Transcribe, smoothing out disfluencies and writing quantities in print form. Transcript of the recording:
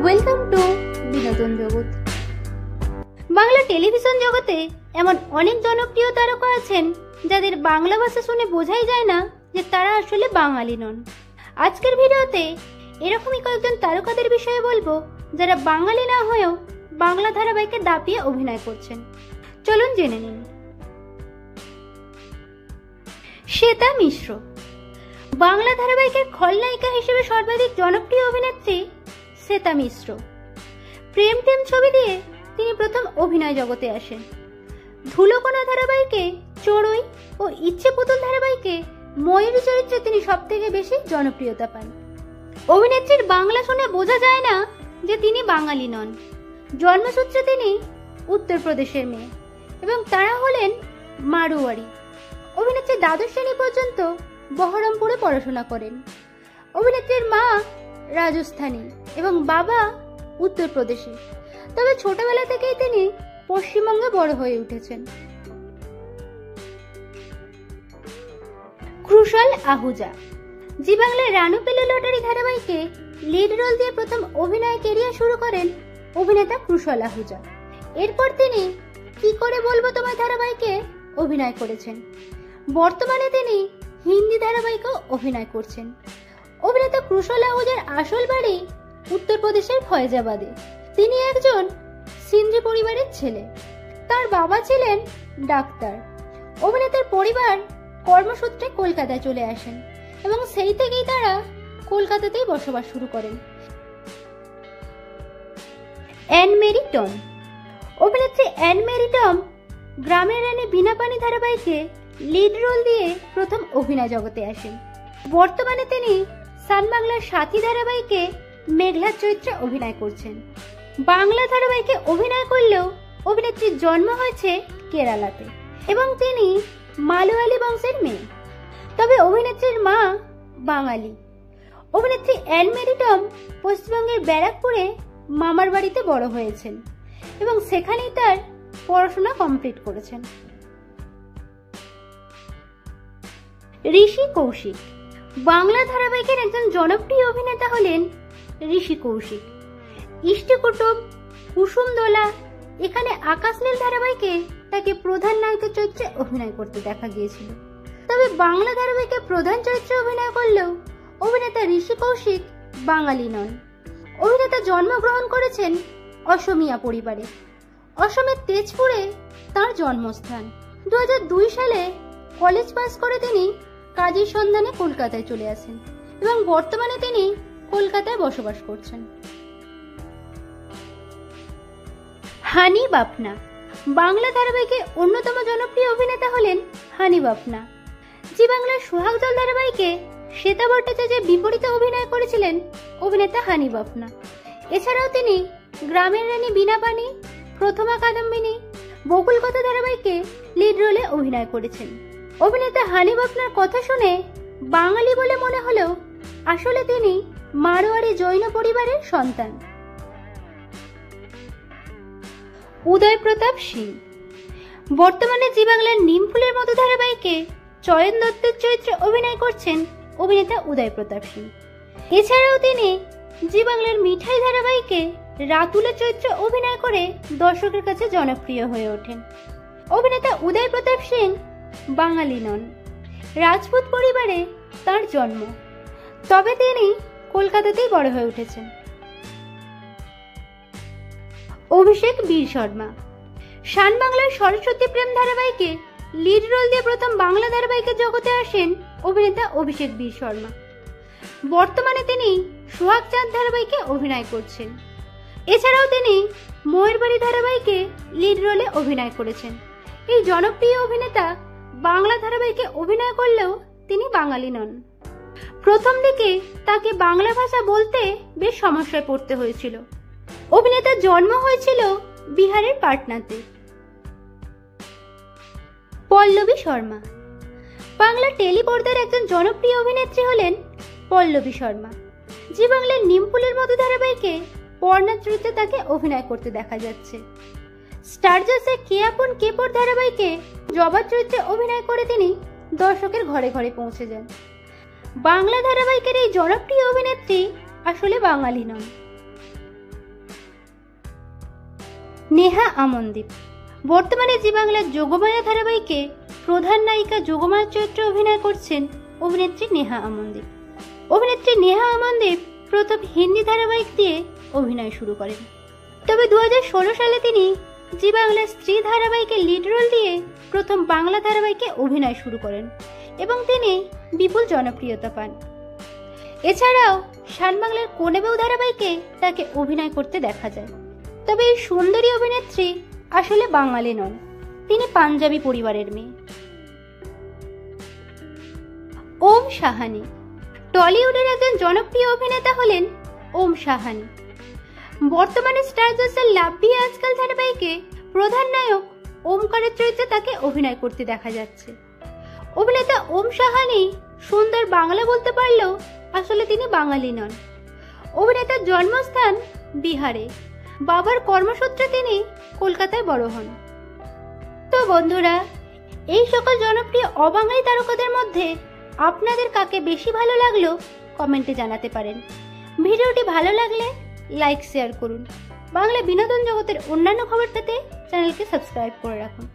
Welcome to বিনোদন জগৎ। Bangla television জগতে এমন অনেক জনপ্রিয় তারকা আছেন যাদের বাংলা ভাষা শুনে বোঝাই যায় না যে তারা আসলে বাঙালি নন। আজকের ভিডিওতে এরকমই কয়েকজন তারকাদের বিষয়ে বলবো যারা বাঙালি না হয়েও বাংলা ধারাবাহিকে দাপিয়ে অভিনয় করছেন। চলুন জেনে নিন। শ্বেতা মিশ্র বাংলা ধারাবাহিকের খলনায়িকা হিসেবে সর্বাধিক জনপ্রিয় অভিনেত্রী শ্বেতা মিশ্র। প্রেম টেম ছবি দিয়ে তিনি প্রথম অভিনয় জগতে আসেন। ধুলোকণা ধারাবাহিকে চড়ুই ও ইচ্ছে পুতুল ধারাবাহিকে ময়ূরী চরিত্রে তিনি সবথেকে বেশি জনপ্রিয়তা পান। অভিনেত্রীর বাংলা শুনে বোঝা যায় না যে তিনি বাঙালি নন। জন্মসূত্রে তিনি উত্তরপ্রদেশের মেয়ে এবং তারা হলেন মারোয়ারি। অভিনেত্রী দ্বাদশ শ্রেণী পর্যন্ত বহরমপুরে পড়াশোনা করেন। অভিনেত্রীর মা রাজস্থানী এবং বাবা উত্তরপ্রদেশে, তবে ছোটবেলা থেকেই তিনি পশ্চিমবঙ্গে বড় হয়ে উঠেছেন। খুশাল আহুজা জি বাংলার রানু পেলে লটারি ধারাবাহিকে লিড রোল দিয়ে প্রথম অভিনয় ক্যারিয়ার শুরু করেন অভিনেতা খুশাল আহুজা। এরপর তিনি কি করে বলবো তোমায় ধারাবাহিকে অভিনয় করেছেন। বর্তমানে তিনি হিন্দি ধারাবাহিকেও অভিনয় করছেন। অভিনেতা খুশাল আহুজার আসল বাড়ি উত্তরপ্রদেশের ফয়জাবাদে। তিনি একজন সিন্ধি পরিবারের ছেলে। তার বাবা ছিলেন ডাক্তার। অভিনেতার পরিবার কর্মসূত্রে কলকাতায় চলে আসেন এবং সেই থেকেই তারা কলকাতাতেই বসবাস শুরু করেন। অ্যান মেরি টম অভিনেত্রী অ্যান মেরি টম গ্রামের রানী বিনা পানি ধারাবাহিকে লিড রোল দিয়ে প্রথম অভিনয় জগতে আসেন। বর্তমানে তিনি সান বাংলার সাথী ধারাবাহিকে মেঘলার চরিত্রে অভিনয় করছেন। বাংলা ধারাবাহিকে অভিনয় করলেও অভিনেত্রীর জন্ম হয়েছে কেরালাতে এবং তিনি মালয়ালি বংশের মেয়ে, তবে অভিনেত্রীর মা বাঙালি। অভিনেত্রী অ্যান মেরি টম পশ্চিমবঙ্গের ব্যারাকপুরে মামার বাড়িতে বড় হয়েছেন এবং সেখানেই তার পড়াশোনা কমপ্লিট করেছেন। ঋষি কৌশিক বাংলা ধারাবাহিকের একজন জনপ্রিয় অভিনেতা হলেন ঋষি কৌশিক। ইষ্টকুটুম, কুসুম দোলা, এখানে আকাশ নীল ধারাবাহিকে তাকে প্রধান নায়কের চরিত্রে অভিনয় করতে দেখা গিয়েছিল। তবে বাংলা ধারাবাহিকে প্রধান চরিত্রে অভিনয় করলেও অভিনেতা ঋষি কৌশিক বাঙালি নন। অভিনেতা জন্মগ্রহণ করেছেন অসমিয়া পরিবারে। অসমের তেজপুরে তার জন্মস্থান। 2002 সালে কলেজ পাস করে তিনি কাজের সন্ধানে কলকাতায় চলে আসেন এবং বর্তমানে তিনি কলকাতায় বসবাস করছেন। হানি বাপনা বাংলা ধারাবাহিকে অন্যতম জনপ্রিয় অভিনেতা হলেন হানি বাপনা। জি বাংলার সোহাগ জল ধারাবাহিকে শ্বেতা ভট্টাচার্যের বিপরীতে অভিনয় করেছিলেন অভিনেতা হানি বাপনা। এছাড়াও তিনি গ্রামের রানী বিনা পানি, প্রথমা কাদম্বিনী, বকুল কথা ধারাবাহিকে লিড রোলে অভিনয় করেছেন। অভিনেতা হানি বাপনার কথা শুনে বাঙালি বলে মনে হলেও আসলে তিনি মারোয়ারি জৈন পরিবারের সন্তান। উদয় প্রতাপ সিং বর্তমানে জি বাংলার নিমফুলের মতো ধারাবাহিকে চয়ন দত্তের চরিত্রে অভিনয় করছেন অভিনেতা উদয় প্রতাপ সিং। এছাড়াও তিনি জি বাংলার মিঠাই ধারাবাহিকে রাতুলের চরিত্রে অভিনয় করে দর্শকের কাছে জনপ্রিয় হয়ে ওঠেন। অভিনেতা উদয় প্রতাপ সিং বাঙালি নন। রাজপুত পরিবারে তার জন্ম, তবে তিনি কলকাতাতেই বড় হয়ে উঠেছেন। অভিষেক বীর শর্মা শান বাংলার সরস্বতী প্রেম ধারাবাহিকে লিড রোল দিয়ে প্রথম বাংলা ধারাবাহিকের জগতে আসেন অভিনেতা অভিষেক বীর শর্মা। বর্তমানে তিনি সোহাগ চাঁদ ধারাবাহিকে অভিনয় করছেন। এছাড়াও তিনি ময়ূরবাড়ি ধারাবাহিকে লিড রোলে অভিনয় করেছেন। এই জনপ্রিয় অভিনেতা বাংলা ধারাবাহিকে অভিনয় করলেও তিনি বাঙালি নন। প্রথম দিকে তাকে বাংলা ভাষা বলতে বেশ সমস্যায় পড়তে হয়েছিল। অভিনেতার জন্ম হয়েছিল বিহারের পাটনাতে। পল্লবী শর্মা বাংলা টেলিপর্দার একজন জনপ্রিয় অভিনেত্রী হলেন পল্লবী শর্মা। জি বাংলার নিমফুলের মতো ধারাবাহিকে পর্ণা চরিত্রে তাকে অভিনয় করতে দেখা যাচ্ছে। স্টার জলসায় কে আপন কে পর ধারাবাহিকে জবা চরিত্রে অভিনয় করে তিনি দর্শকের ঘরে ঘরে পৌঁছে যান। বাংলা ধারাবাহিকের এই জনপ্রিয় অভিনেত্রী আসলে বাঙালি নন। নেহা আমনদীপ বর্তমানে জি বাংলার যোগমায়া ধারাবাহিকে প্রধান নায়িকা যোগমায়া চরিত্রে অভিনয় করছেন অভিনেত্রী নেহা আমনদীপ। অভিনেত্রী নেহা আমনদীপ প্রথম হিন্দি ধারাবাহিক দিয়ে অভিনয় শুরু করেন, তবে 2016 সালে তিনি জি বাংলার স্ত্রী ধারাবাহিকে লিড রোল দিয়ে প্রথম বাংলা ধারাবাহিকে অভিনয় শুরু করেন এবং তিনি বিপুল জনপ্রিয়তা পান। এছাড়াও শান বাংলার কোনে বউ ধারাবাহিকে তাকে অভিনয় করতে দেখা যায়। তবে এই সুন্দরী অভিনেত্রী আসলে বাঙালি নন, তিনি পাঞ্জাবি পরিবারের মেয়ে। ওম সাহানি টলিউডের একজন জনপ্রিয় অভিনেতা হলেন ওম সাহানি। বর্তমানে স্টার জলসার লাভ ভি আজকাল ধারাবাহিকে প্রধান নায়ক ওমকারের চরিত্রে তাকে অভিনয় করতে দেখা যাচ্ছে। অভিনেতা ওম সাহানি সুন্দর বাংলা বলতে পারলেও আসলে তিনি বাঙালি নন। অভিনেতার জন্মস্থান বিহারে, বাবার কর্মসূত্রে তিনি কলকাতায় বড় হন। তো বন্ধুরা, এই সকল জনপ্রিয় অবাঙালি তারকাদের মধ্যে আপনাদের কাকে বেশি ভালো লাগলো কমেন্টে জানাতে পারেন। ভিডিওটি ভালো লাগলে লাইক শেয়ার করুন। বাংলা বিনোদন জগতের অন্যান্য খবর পেতে চ্যানেলকে সাবস্ক্রাইব করে রাখুন।